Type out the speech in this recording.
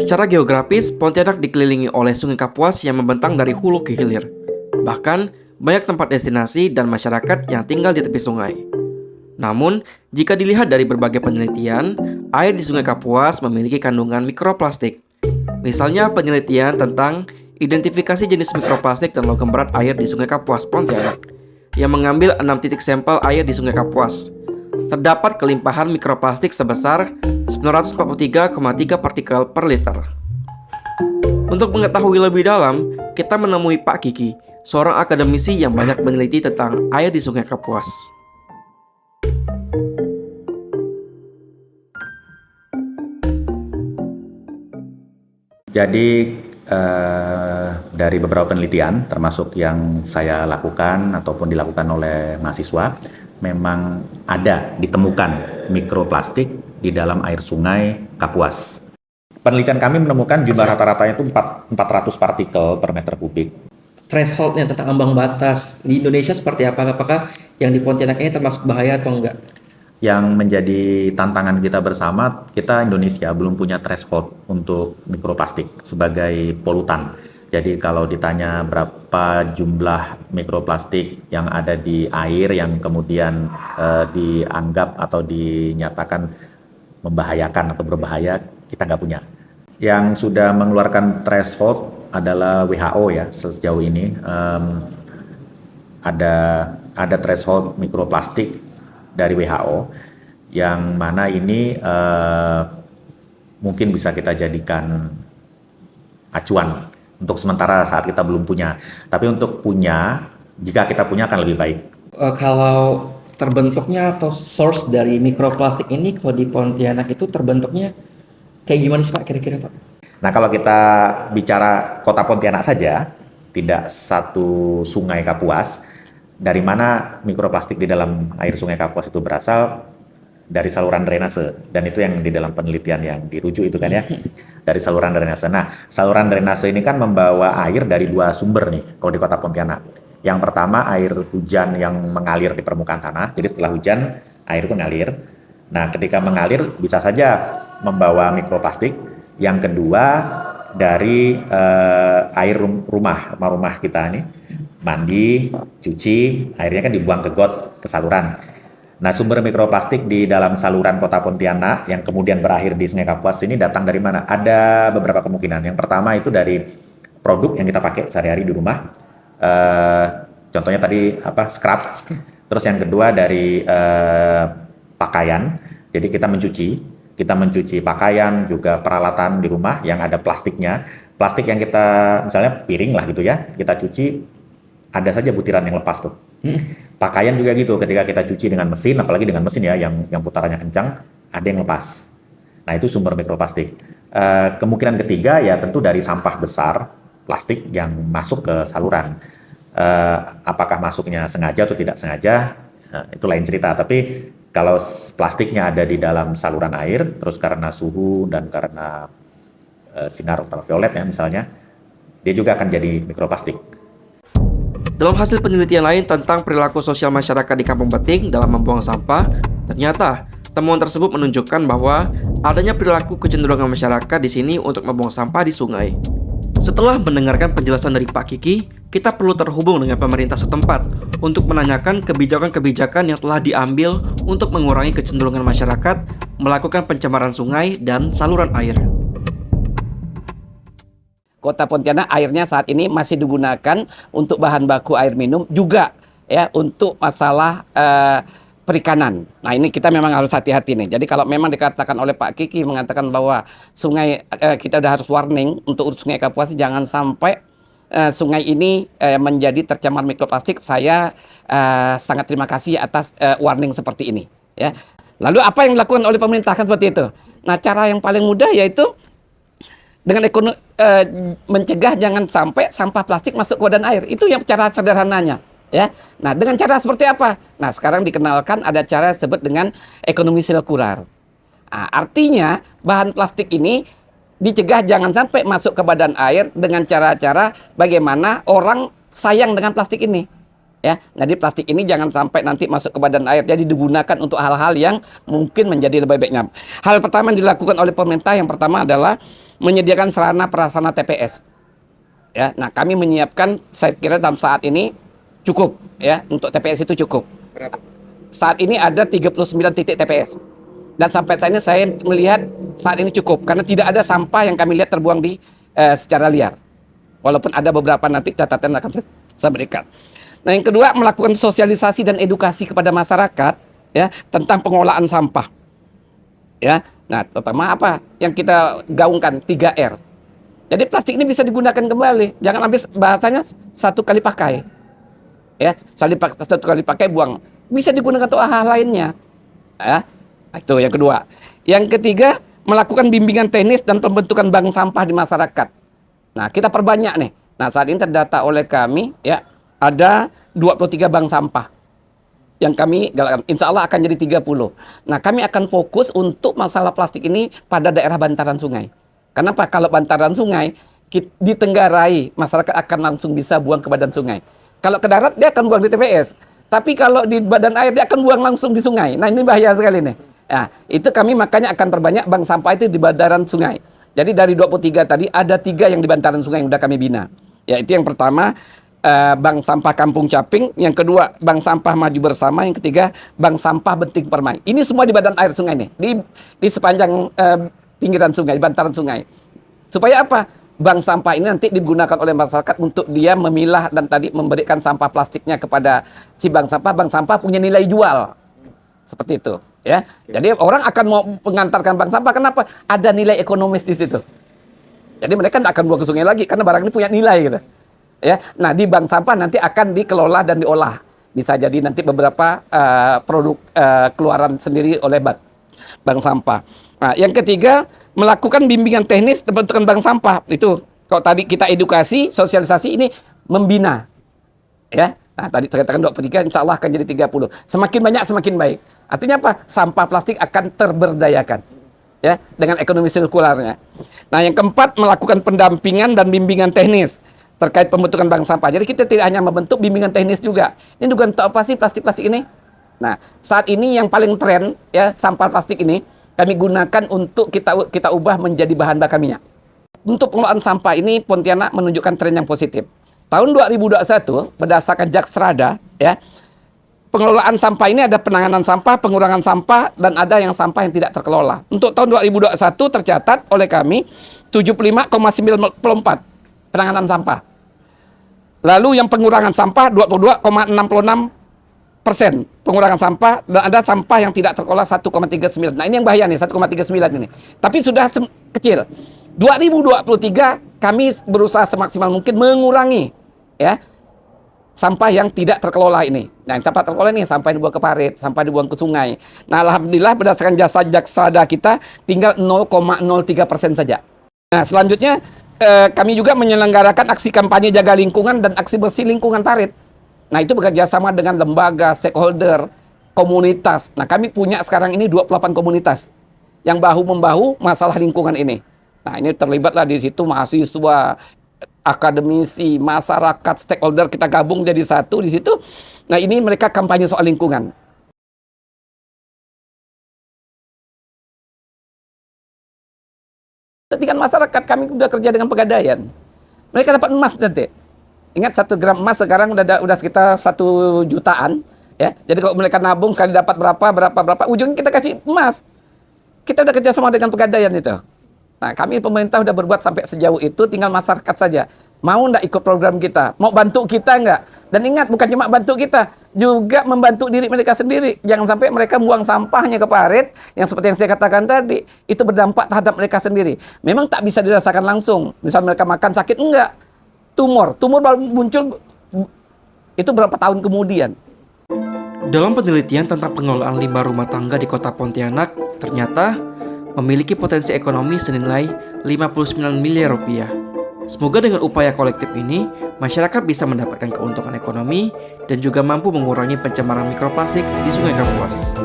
Secara geografis, Pontianak dikelilingi oleh Sungai Kapuas yang membentang dari hulu ke hilir. Bahkan, banyak tempat destinasi dan masyarakat yang tinggal di tepi sungai. Namun, jika dilihat dari berbagai penelitian, air di Sungai Kapuas memiliki kandungan mikroplastik. Misalnya penelitian tentang identifikasi jenis mikroplastik dan logam berat air di Sungai Kapuas, Pontianak, yang mengambil 6 titik sampel air di Sungai Kapuas. Terdapat kelimpahan mikroplastik sebesar 943,3 partikel per liter. Untuk mengetahui lebih dalam, kita menemui Pak Kiki, seorang akademisi yang banyak meneliti tentang air di Sungai Kapuas. Jadi dari beberapa penelitian, termasuk yang saya lakukan ataupun dilakukan oleh mahasiswa, memang ada ditemukan mikroplastik di dalam air sungai Kapuas. Penelitian kami menemukan jumlah rata-ratanya itu 400 partikel per meter kubik. Thresholdnya tentang ambang batas di Indonesia seperti apa? Apakah yang di Pontianak ini termasuk bahaya atau enggak? Yang menjadi tantangan kita bersama, kita Indonesia belum punya threshold untuk mikroplastik sebagai polutan. Jadi kalau ditanya berapa jumlah mikroplastik yang ada di air yang kemudian dianggap atau dinyatakan membahayakan atau berbahaya, kita nggak punya. Yang sudah mengeluarkan threshold adalah WHO ya sejauh ini. Ada threshold mikroplastik dari WHO yang mana ini mungkin bisa kita jadikan acuan untuk sementara saat kita belum punya. Tapi untuk punya, jika kita punya akan lebih baik. Kalau terbentuknya atau source dari mikroplastik ini kalau di Pontianak itu terbentuknya kayak gimana sih Pak kira-kira Pak? Nah kalau kita bicara kota Pontianak saja, tidak satu sungai Kapuas, dari mana mikroplastik di dalam air sungai Kapuas itu berasal? Dari saluran drainase, dan itu yang di dalam penelitian yang dirujuk itu kan ya, dari saluran drainase. Nah, saluran drainase ini kan membawa air dari dua sumber nih kalau di kota Pontianak. Yang pertama air hujan yang mengalir di permukaan tanah, jadi setelah hujan air itu mengalir. Nah, ketika mengalir bisa saja membawa mikroplastik. Yang kedua dari air rumah kita nih, mandi, cuci, airnya kan dibuang ke got, ke saluran. Nah, sumber mikroplastik di dalam saluran kota Pontianak yang kemudian berakhir di Sungai Kapuas ini datang dari mana? Ada beberapa kemungkinan. Yang pertama itu dari produk yang kita pakai sehari-hari di rumah. Contohnya tadi scrub. Terus yang kedua dari pakaian. Jadi kita mencuci pakaian, juga peralatan di rumah yang ada plastiknya. Plastik yang kita misalnya piring lah gitu ya, kita cuci ada saja butiran yang lepas tuh. Pakaian juga gitu, ketika kita cuci dengan mesin, apalagi dengan mesin ya, yang putarannya kencang, ada yang lepas. Nah itu sumber mikroplastik. Kemungkinan ketiga ya tentu dari sampah besar plastik yang masuk ke saluran. Apakah masuknya sengaja atau tidak sengaja, itu lain cerita. Tapi kalau plastiknya ada di dalam saluran air, terus karena suhu dan karena sinar ultraviolet ya misalnya, dia juga akan jadi mikroplastik. Dalam hasil penelitian lain tentang perilaku sosial masyarakat di Kampung Beting dalam membuang sampah, ternyata temuan tersebut menunjukkan bahwa adanya perilaku kecenderungan masyarakat di sini untuk membuang sampah di sungai. Setelah mendengarkan penjelasan dari Pak Kiki, kita perlu terhubung dengan pemerintah setempat untuk menanyakan kebijakan-kebijakan yang telah diambil untuk mengurangi kecenderungan masyarakat melakukan pencemaran sungai dan saluran air. Kota Pontianak airnya saat ini masih digunakan untuk bahan baku air minum juga ya untuk masalah perikanan. Nah ini kita memang harus hati-hati nih. Jadi kalau memang dikatakan oleh Pak Kiki mengatakan bahwa sungai kita udah harus warning untuk sungai Kapuas jangan sampai sungai ini menjadi tercemar mikroplastik. Saya sangat terima kasih atas warning seperti ini. Ya. Lalu apa yang dilakukan oleh pemerintah kan seperti itu. Nah cara yang paling mudah yaitu dengan mencegah jangan sampai sampah plastik masuk ke badan air. Itu yang cara sederhananya. Ya. Nah, dengan cara seperti apa? Nah, sekarang dikenalkan ada cara disebut dengan ekonomi sirkular. Nah, artinya bahan plastik ini dicegah jangan sampai masuk ke badan air dengan cara-cara bagaimana orang sayang dengan plastik ini. Ya, jadi plastik ini jangan sampai nanti masuk ke badan air, jadi digunakan untuk hal-hal yang mungkin menjadi lebih baiknya. Hal pertama yang dilakukan oleh pemerintah yang pertama adalah menyediakan sarana prasarana TPS. Ya, nah kami menyiapkan, saya kira dalam saat ini cukup ya, untuk TPS itu cukup. Saat ini ada 39 titik TPS. Dan sampai saat ini saya melihat saat ini cukup karena tidak ada sampah yang kami lihat terbuang di secara liar. Walaupun ada beberapa nanti catatan akan saya berikan. Nah, yang kedua, melakukan sosialisasi dan edukasi kepada masyarakat ya tentang pengelolaan sampah. Ya. Nah, terutama apa yang kita gaungkan 3R. Jadi plastik ini bisa digunakan kembali. Jangan habis bahasanya satu kali pakai. Ya, satu kali pakai buang. Bisa digunakan untuk hal lainnya. Ya. Nah, itu yang kedua. Yang ketiga, melakukan bimbingan teknis dan pembentukan bank sampah di masyarakat. Nah, kita perbanyak nih. Nah, saat ini terdata oleh kami ya ada 23 bank sampah yang kami galakkan. Insya Allah akan jadi 30. Nah, kami akan fokus untuk masalah plastik ini pada daerah bantaran sungai. Kenapa? Kalau bantaran sungai ditenggarai, masyarakat akan langsung bisa buang ke badan sungai. Kalau ke darat dia akan buang di TPS. Tapi kalau di badan air dia akan buang langsung di sungai. Nah, ini bahaya sekali nih. Nah, itu kami makanya akan perbanyak bank sampah itu di bantaran sungai. Jadi dari 23 tadi ada 3 yang di bantaran sungai yang sudah kami bina. Yaitu yang pertama Bank Sampah Kampung Caping, yang kedua Bank Sampah Maju Bersama, yang ketiga Bank Sampah Benting Permai. Ini semua di badan air sungai nih, di sepanjang pinggiran sungai, bantaran sungai. Supaya apa? Bank sampah ini nanti digunakan oleh masyarakat untuk dia memilah dan tadi memberikan sampah plastiknya kepada si bank sampah. Bank sampah punya nilai jual. Seperti itu, ya. Jadi orang akan mau mengantarkan bank sampah, kenapa? Ada nilai ekonomis di situ. Jadi mereka tidak akan buang ke sungai lagi karena barang ini punya nilai gitu. Ya. Nah, di bank sampah nanti akan dikelola dan diolah. Bisa jadi nanti beberapa produk keluaran sendiri oleh bank sampah. Nah, yang ketiga, melakukan bimbingan teknis pembentukan bank sampah. Itu kalau tadi kita edukasi, sosialisasi, ini membina. Ya. Nah, tadi terkatakan 23, insya Allah akan jadi 30. Semakin banyak semakin baik. Artinya apa? Sampah plastik akan terberdayakan. Ya, dengan ekonomi sirkularnya. Nah, yang keempat, melakukan pendampingan dan bimbingan teknis terkait pembentukan bank sampah. Jadi kita tidak hanya membentuk bimbingan teknis juga. Ini juga untuk apa sih plastik-plastik ini? Nah, saat ini yang paling tren ya sampah plastik ini kami gunakan untuk kita ubah menjadi bahan bakar minyak. Untuk pengelolaan sampah ini Pontianak menunjukkan tren yang positif. Tahun 2021 berdasarkan Jaksrada ya, pengelolaan sampah ini ada penanganan sampah, pengurangan sampah, dan ada yang sampah yang tidak terkelola. Untuk tahun 2021 tercatat oleh kami 75,94 penanganan sampah. Lalu yang pengurangan sampah 22,66% pengurangan sampah, dan ada sampah yang tidak terkelola 1,39. Nah, ini yang bahaya nih, 1,39 ini. Tapi sudah kecil. 2023 kami berusaha semaksimal mungkin mengurangi ya sampah yang tidak terkelola ini. Nah, sampah terkelola ini sampah yang dibuang ke parit, sampah dibuang ke sungai. Nah, alhamdulillah berdasarkan jasa Jaksrada kita tinggal 0,03% saja. Nah, selanjutnya kami juga menyelenggarakan aksi kampanye jaga lingkungan dan aksi bersih lingkungan parit. Nah, itu bekerja sama dengan lembaga, stakeholder, komunitas. Nah, kami punya sekarang ini 28 komunitas yang bahu-membahu masalah lingkungan ini. Nah, ini terlibatlah di situ mahasiswa, akademisi, masyarakat, stakeholder, kita gabung jadi satu di situ. Nah, ini mereka kampanye soal lingkungan. Dengan masyarakat kami sudah kerja dengan Pegadaian. Mereka dapat emas nanti. Ingat 1 gram emas sekarang udah sekitar 1 jutaan ya. Jadi kalau mereka nabung sekali dapat berapa, ujungnya kita kasih emas. Kita udah kerja sama dengan Pegadaian itu. Nah, kami pemerintah udah berbuat sampai sejauh itu, tinggal masyarakat saja. Mau nggak ikut program kita? Mau bantu kita nggak? Dan ingat, bukan cuma bantu kita, juga membantu diri mereka sendiri. Jangan sampai mereka buang sampahnya ke parit, yang seperti yang saya katakan tadi, itu berdampak terhadap mereka sendiri. Memang tak bisa dirasakan langsung. Misal mereka makan sakit, enggak. Tumor baru muncul, itu berapa tahun kemudian. Dalam penelitian tentang pengelolaan limbah rumah tangga di kota Pontianak, ternyata memiliki potensi ekonomi senilai 59 miliar rupiah. Semoga dengan upaya kolektif ini, masyarakat bisa mendapatkan keuntungan ekonomi dan juga mampu mengurangi pencemaran mikroplastik di Sungai Kapuas.